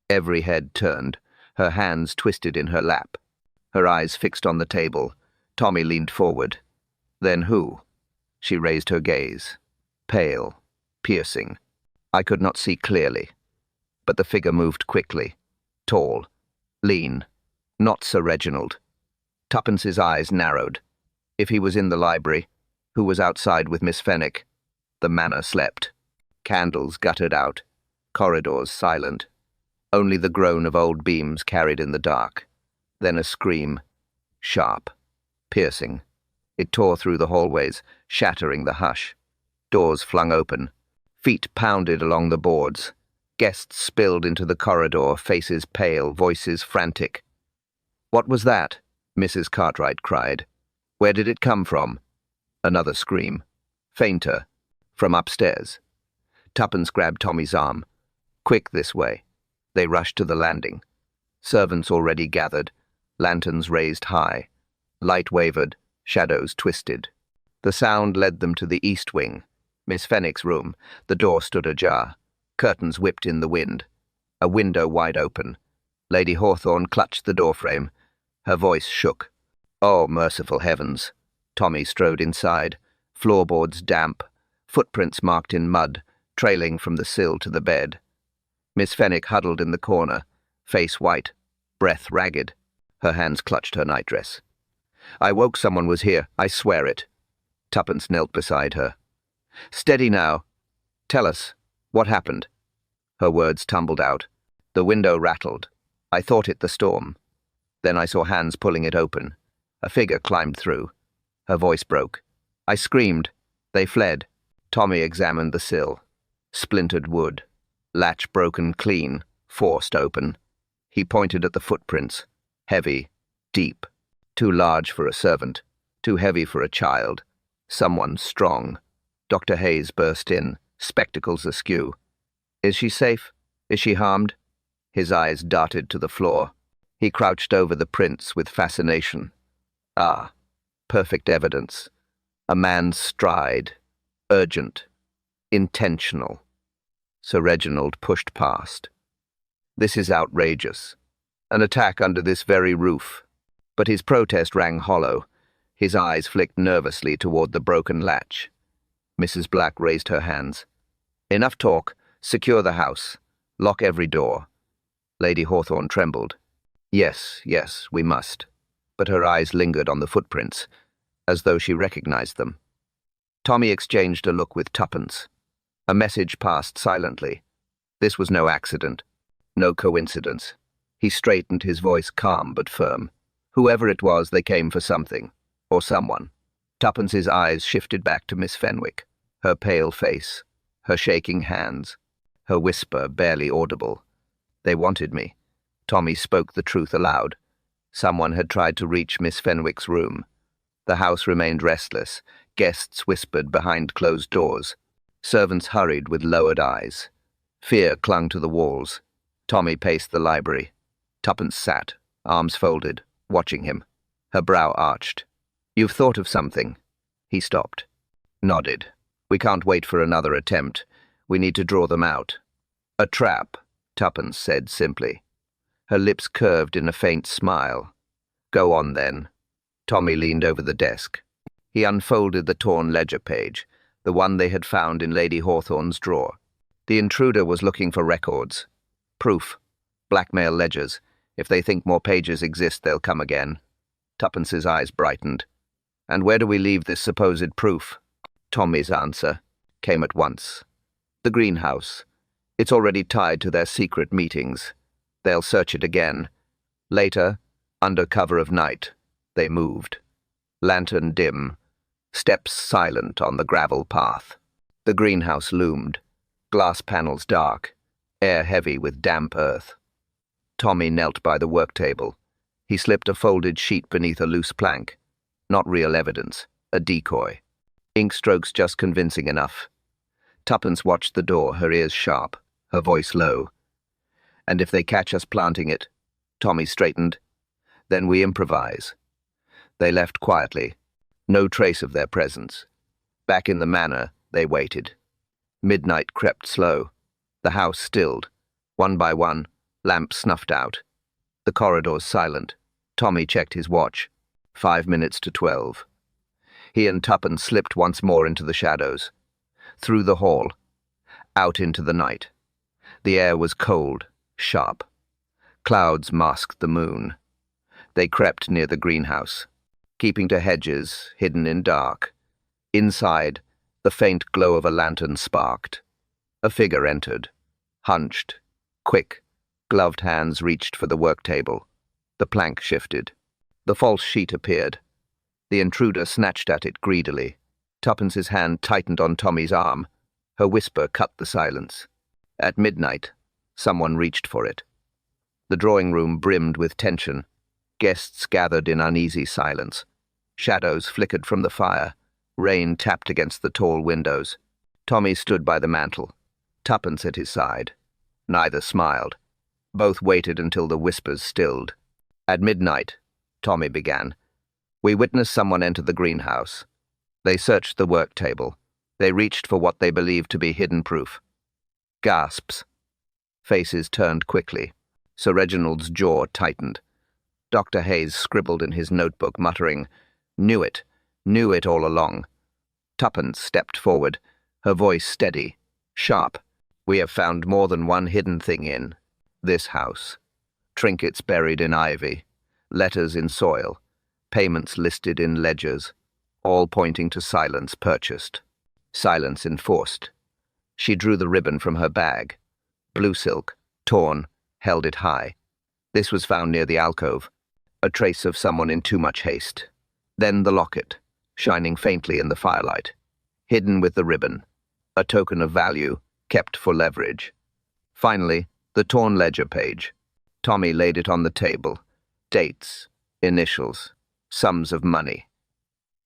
Every head turned, her hands twisted in her lap. Her eyes fixed on the table. Tommy leaned forward. Then who? She raised her gaze. Pale, piercing. I could not see clearly. But the figure moved quickly. Tall. Lean. Not Sir Reginald. Tuppence's eyes narrowed. If he was in the library, who was outside with Miss Fenwick? The manor slept. Candles guttered out. Corridors silent. Only the groan of old beams carried in the dark. Then a scream. Sharp. Piercing. It tore through the hallways, shattering the hush. Doors flung open. Feet pounded along the boards. Guests spilled into the corridor, faces pale, voices frantic. What was that? Mrs. Cartwright cried. Where did it come from? Another scream. Fainter. From upstairs. Tuppence grabbed Tommy's arm. Quick this way. They rushed to the landing. Servants already gathered, lanterns raised high. Light wavered, shadows twisted. The sound led them to the east wing. Miss Fenwick's room. The door stood ajar. Curtains whipped in the wind. A window wide open. Lady Hawthorne clutched the doorframe. Her voice shook. Oh, merciful heavens. Tommy strode inside. Floorboards damp. Footprints marked in mud, trailing from the sill to the bed. Miss Fenwick huddled in the corner, face white, breath ragged. Her hands clutched her nightdress. I woke someone was here, I swear it. Tuppence knelt beside her. Steady now. Tell us, what happened? Her words tumbled out. The window rattled. I thought it the storm. Then I saw hands pulling it open. A figure climbed through. Her voice broke. I screamed. They fled. Tommy examined the sill. Splintered wood. Latch broken clean, forced open. He pointed at the footprints. Heavy, deep. Too large for a servant. Too heavy for a child. Someone strong. Dr. Hayes burst in, spectacles askew. Is she safe? Is she harmed? His eyes darted to the floor. He crouched over the prints with fascination. Ah, perfect evidence. A man's stride. Urgent. Intentional. Sir Reginald pushed past. This is outrageous. An attack under this very roof. But his protest rang hollow. His eyes flicked nervously toward the broken latch. Mrs. Black raised her hands. Enough talk. Secure the house. Lock every door. Lady Hawthorne trembled. Yes, yes, we must. But her eyes lingered on the footprints, as though she recognized them. Tommy exchanged a look with Tuppence. A message passed silently. This was no accident, no coincidence. He straightened, his voice calm but firm. Whoever it was, they came for something, or someone. Tuppence's eyes shifted back to Miss Fenwick, her pale face, her shaking hands, her whisper barely audible. They wanted me. Tommy spoke the truth aloud. Someone had tried to reach Miss Fenwick's room. The house remained restless. Guests whispered behind closed doors. Servants hurried with lowered eyes. Fear clung to the walls. Tommy paced the library. Tuppence sat, arms folded, watching him. Her brow arched. "You've thought of something?" He stopped. Nodded. "We can't wait for another attempt. We need to draw them out." "A trap," Tuppence said simply. Her lips curved in a faint smile. "Go on, then." Tommy leaned over the desk. He unfolded the torn ledger page, the one they had found in Lady Hawthorne's drawer. The intruder was looking for records. Proof. Blackmail ledgers. If they think more pages exist, they'll come again. Tuppence's eyes brightened. "And where do we leave this supposed proof?" Tommy's answer came at once. "The greenhouse. It's already tied to their secret meetings. They'll search it again. Later, under cover of night, they moved. Lantern dim, steps silent on the gravel path. The greenhouse loomed, glass panels dark, air heavy with damp earth. Tommy knelt by the work table. He slipped a folded sheet beneath a loose plank. Not real evidence, a decoy. Ink strokes just convincing enough. Tuppence watched the door, her ears sharp, her voice low. "And if they catch us planting it?" Tommy straightened. "Then we improvise." They left quietly. No trace of their presence. Back in the manor, they waited. Midnight crept slow. The house stilled. One by one, lamps snuffed out. The corridors silent. Tommy checked his watch. 5 minutes to 12. He and Tuppence slipped once more into the shadows. Through the hall. Out into the night. The air was cold, sharp. Clouds masked the moon. They crept near the greenhouse, keeping to hedges, hidden in dark. Inside, the faint glow of a lantern sparked. A figure entered, hunched, quick. Gloved hands reached for the work table. The plank shifted. The false sheet appeared. The intruder snatched at it greedily. Tuppence's hand tightened on Tommy's arm. Her whisper cut the silence. At midnight, someone reached for it. The drawing room brimmed with tension. Guests gathered in uneasy silence. Shadows flickered from the fire. Rain tapped against the tall windows. Tommy stood by the mantel. Tuppence at his side. Neither smiled. Both waited until the whispers stilled. At midnight, Tommy began. We witnessed someone enter the greenhouse. They searched the work table. They reached for what they believed to be hidden proof. Gasps. Faces turned quickly. Sir Reginald's jaw tightened. Dr. Hayes scribbled in his notebook, muttering, knew it all along." Tuppence stepped forward, her voice steady, sharp. "We have found more than one hidden thing in this house. Trinkets buried in ivy, letters in soil, payments listed in ledgers, all pointing to silence purchased, silence enforced." She drew the ribbon from her bag. Blue silk, torn, held it high. This was found near the alcove, a trace of someone in too much haste. Then the locket, shining faintly in the firelight, hidden with the ribbon, a token of value, kept for leverage. Finally, the torn ledger page. Tommy laid it on the table. Dates, initials, sums of money.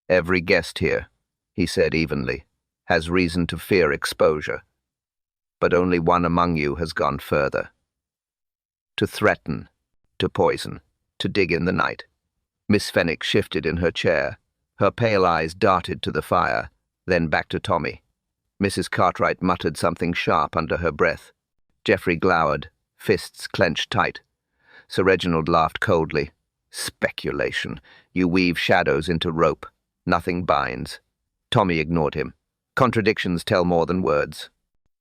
"Every guest here," he said evenly, "has reason to fear exposure. But only one among you has gone further. To threaten, to poison, to dig in the night." Miss Fenwick shifted in her chair. Her pale eyes darted to the fire, then back to Tommy. Mrs. Cartwright muttered something sharp under her breath. Geoffrey glowered, fists clenched tight. Sir Reginald laughed coldly. "Speculation. You weave shadows into rope. Nothing binds." Tommy ignored him. "Contradictions tell more than words.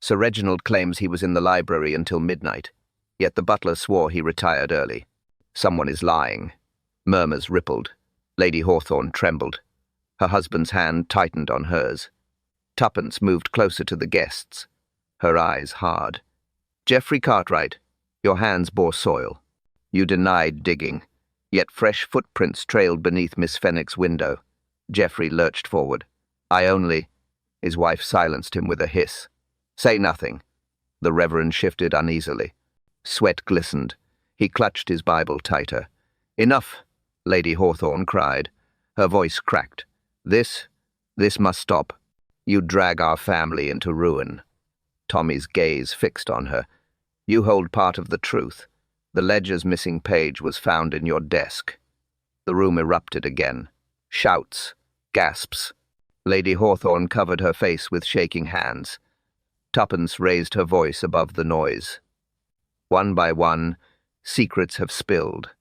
Sir Reginald claims he was in the library until midnight, yet the butler swore he retired early. Someone is lying." Murmurs rippled. Lady Hawthorne trembled. Her husband's hand tightened on hers. Tuppence moved closer to the guests. her eyes hard. "Geoffrey Cartwright, your hands bore soil. You denied digging, yet fresh footprints trailed beneath Miss Fenwick's window." Geoffrey lurched forward. "I only—" His wife silenced him with a hiss. "Say nothing." The Reverend shifted uneasily. Sweat glistened. He clutched his Bible tighter. "Enough," Lady Hawthorne cried. Her voice cracked. This must stop. You drag our family into ruin." Tommy's gaze fixed on her. "You hold part of the truth. The ledger's missing page was found in your desk." The room erupted again. Shouts, gasps. Lady Hawthorne covered her face with shaking hands. Tuppence raised her voice above the noise. "One by one, secrets have spilled,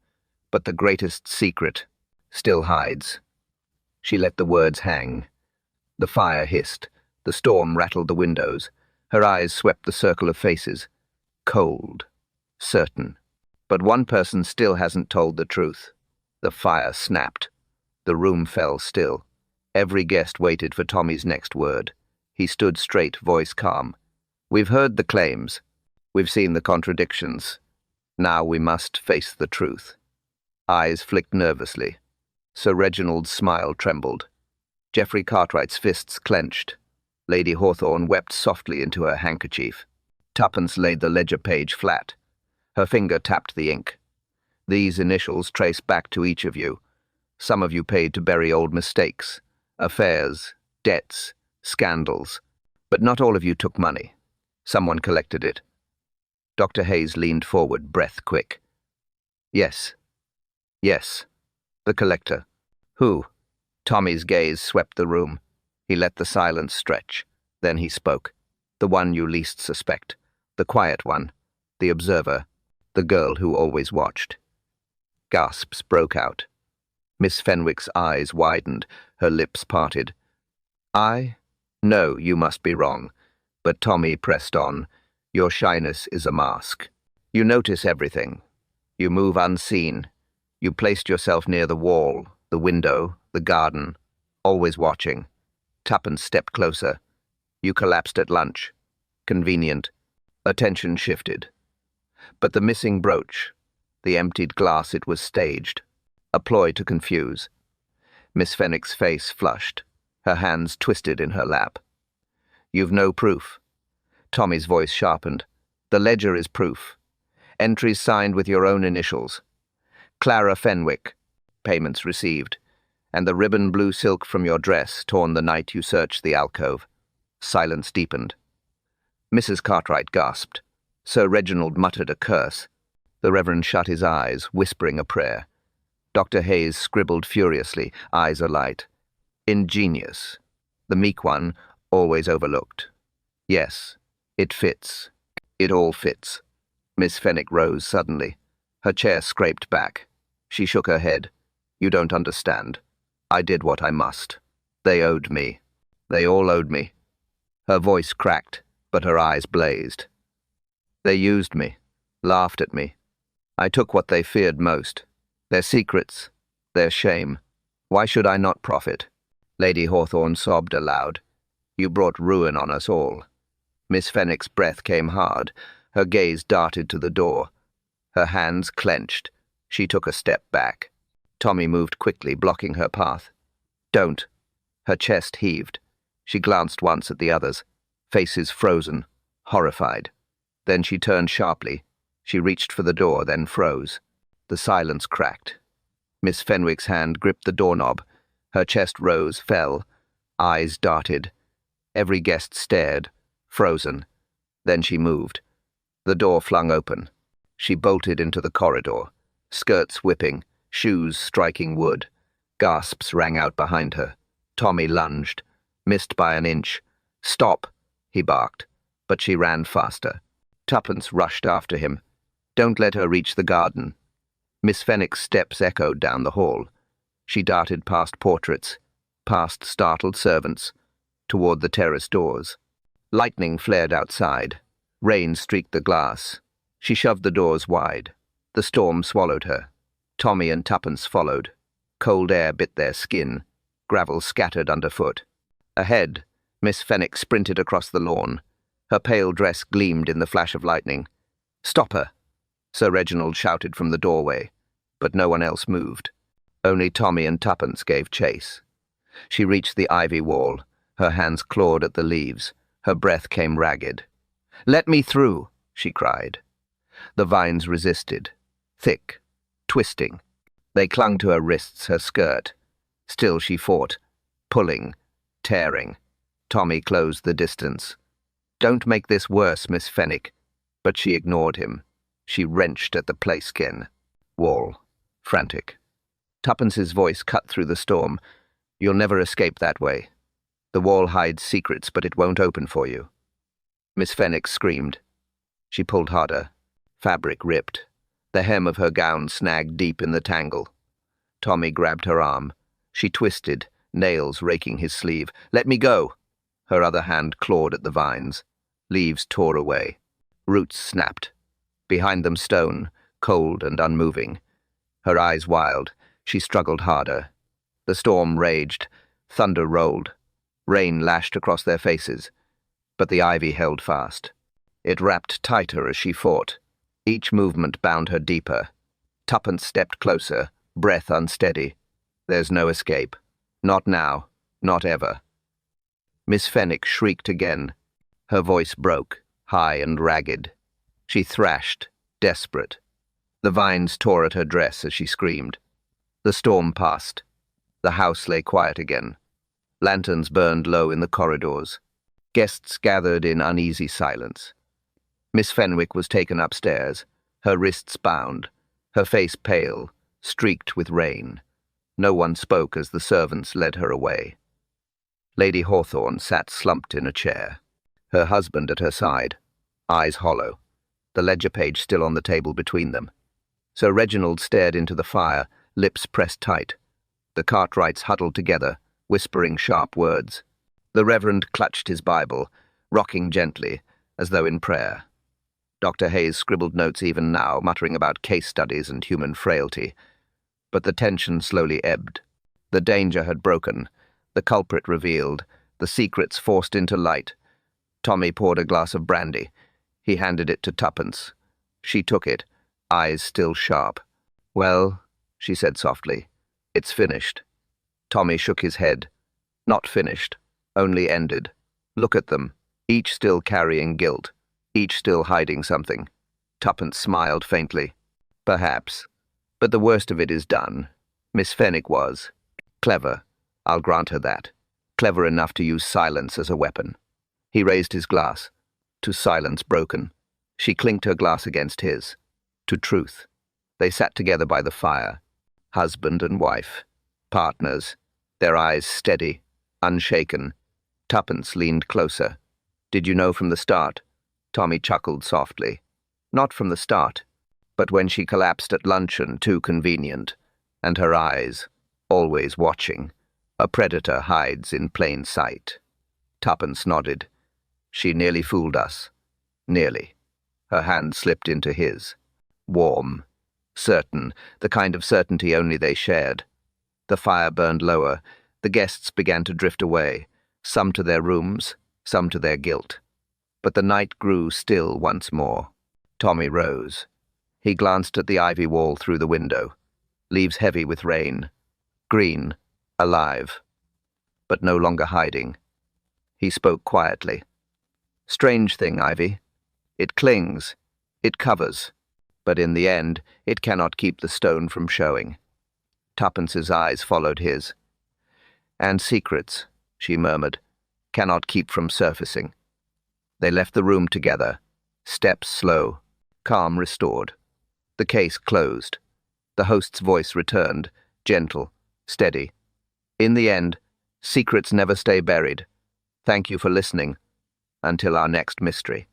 but the greatest secret still hides." She let the words hang. The fire hissed. The storm rattled the windows. Her eyes swept the circle of faces. Cold. Certain. But one person still hasn't told the truth. The fire snapped. The room fell still. Every guest waited for Tommy's next word. He stood straight, voice calm. "We've heard the claims. We've seen the contradictions. Now we must face the truth." Eyes flicked nervously. Sir Reginald's smile trembled. Geoffrey Cartwright's fists clenched. Lady Hawthorne wept softly into her handkerchief. Tuppence laid the ledger page flat. Her finger tapped the ink. "These initials trace back to each of you. Some of you paid to bury old mistakes, affairs, debts, scandals. But not all of you took money. Someone collected it." Dr. Hayes leaned forward, breath quick. Yes. The collector." "Who?" Tommy's gaze swept the room. He let the silence stretch. Then he spoke. "The one you least suspect. The quiet one. The observer. The girl who always watched." Gasps broke out. Miss Fenwick's eyes widened. Her lips parted. "I? No, you must be wrong." But Tommy pressed on. "Your shyness is a mask. You notice everything. You move unseen. You placed yourself near the wall, the window, the garden, always watching." Tuppence stepped closer. "You collapsed at lunch. Convenient." Attention shifted. But the missing brooch, the emptied glass, it was staged. A ploy to confuse. Miss Fenwick's face flushed. Her hands twisted in her lap. "You've no proof." Tommy's voice sharpened. "The ledger is proof. Entries signed with your own initials. Clara Fenwick. Payments received. And the ribbon blue silk from your dress torn the night you searched the alcove." Silence deepened. Mrs. Cartwright gasped. Sir Reginald muttered a curse. The Reverend shut his eyes, whispering a prayer. Dr. Hayes scribbled furiously, eyes alight. "Ingenious. The meek one, always overlooked. Yes, it fits. It all fits." Miss Fenwick rose suddenly. Her chair scraped back. She shook her head. "You don't understand. I did what I must. They owed me. They all owed me." Her voice cracked, but her eyes blazed. "They used me, laughed at me. I took what they feared most. Their secrets, their shame. Why should I not profit?" Lady Hawthorne sobbed aloud. "You brought ruin on us all." Miss Fenwick's breath came hard. Her gaze darted to the door. Her hands clenched. She took a step back. Tommy moved quickly, blocking her path. "Don't." Her chest heaved. She glanced once at the others, faces frozen, horrified. Then she turned sharply. She reached for the door, then froze. The silence cracked. Miss Fenwick's hand gripped the doorknob. Her chest rose, fell. Eyes darted. Every guest stared, frozen. Then she moved. The door flung open. She bolted into the corridor, skirts whipping, shoes striking wood. Gasps rang out behind her. Tommy lunged, missed by an inch. "Stop," he barked, but she ran faster. Tuppence rushed after him. "Don't let her reach the garden." Miss Fenwick's steps echoed down the hall. She darted past portraits, past startled servants, toward the terrace doors. Lightning flared outside. Rain streaked the glass. She shoved the doors wide. The storm swallowed her. Tommy and Tuppence followed. Cold air bit their skin. Gravel scattered underfoot. Ahead, Miss Fenwick sprinted across the lawn. Her pale dress gleamed in the flash of lightning. "Stop her!" Sir Reginald shouted from the doorway, but no one else moved. Only Tommy and Tuppence gave chase. She reached the ivy wall, her hands clawed at the leaves. Her breath came ragged. "Let me through!" she cried. The vines resisted, thick, twisting. They clung to her wrists, her skirt. Still she fought, pulling, tearing. Tommy closed the distance. "Don't make this worse, Miss Fenwick." But she ignored him. She wrenched at the playskin. Wall. Frantic. Tuppence's voice cut through the storm. "You'll never escape that way. The wall hides secrets, but it won't open for you." Miss Fenwick screamed. She pulled harder. Fabric ripped. The hem of her gown snagged deep in the tangle. Tommy grabbed her arm. She twisted, nails raking his sleeve. "Let me go!" Her other hand clawed at the vines. Leaves tore away. Roots snapped. Behind them stone, cold and unmoving. Her eyes wild, she struggled harder. The storm raged. Thunder rolled. Rain lashed across their faces. But the ivy held fast. It wrapped tighter as she fought. Each movement bound her deeper. Tuppence stepped closer, breath unsteady. There's no escape. Not now. Not ever. Miss Fenwick shrieked again. Her voice broke, high and ragged. She thrashed, desperate. The vines tore at her dress as she screamed. The storm passed. The house lay quiet again. Lanterns burned low in the corridors. Guests gathered in uneasy silence. Miss Fenwick was taken upstairs, her wrists bound, her face pale, streaked with rain. No one spoke as the servants led her away. Lady Hawthorne sat slumped in a chair, her husband at her side, eyes hollow, the ledger page still on the table between them. Sir Reginald stared into the fire, lips pressed tight. The Cartwrights huddled together, whispering sharp words. The Reverend clutched his Bible, rocking gently, as though in prayer. Dr. Hayes scribbled notes even now, muttering about case studies and human frailty. But the tension slowly ebbed. The danger had broken, the culprit revealed, the secrets forced into light. Tommy poured a glass of brandy. He handed it to Tuppence. She took it, eyes still sharp. "Well," she said softly, "it's finished." Tommy shook his head. "Not finished, only ended. Look at them, each still carrying guilt, each still hiding something." Tuppence smiled faintly. "Perhaps. But the worst of it is done. Miss Fenwick was. Clever, I'll grant her that. Clever enough to use silence as a weapon." He raised his glass. To silence broken. She clinked her glass against his. To truth. They sat together by the fire. Husband and wife. Partners. Their eyes steady, unshaken. Tuppence leaned closer. "Did you know from the start?" Tommy chuckled softly. "Not from the start, but when she collapsed at luncheon, too convenient. And her eyes, always watching. A predator hides in plain sight." Tuppence nodded. "She nearly fooled us. Nearly." Her hand slipped into his. Warm. Certain, the kind of certainty only they shared. The fire burned lower. The guests began to drift away, some to their rooms, some to their guilt. But the night grew still once more. Tommy rose. He glanced at the ivy wall through the window. Leaves heavy with rain. Green, alive. But no longer hiding. He spoke quietly. "Strange thing, Ivy. It clings. It covers. But in the end, it cannot keep the stone from showing." Tuppence's eyes followed his. "And secrets," she murmured, "cannot keep from surfacing." They left the room together, steps slow, calm restored. The case closed. The host's voice returned, gentle, steady. "In the end, secrets never stay buried. Thank you for listening. Until our next mystery."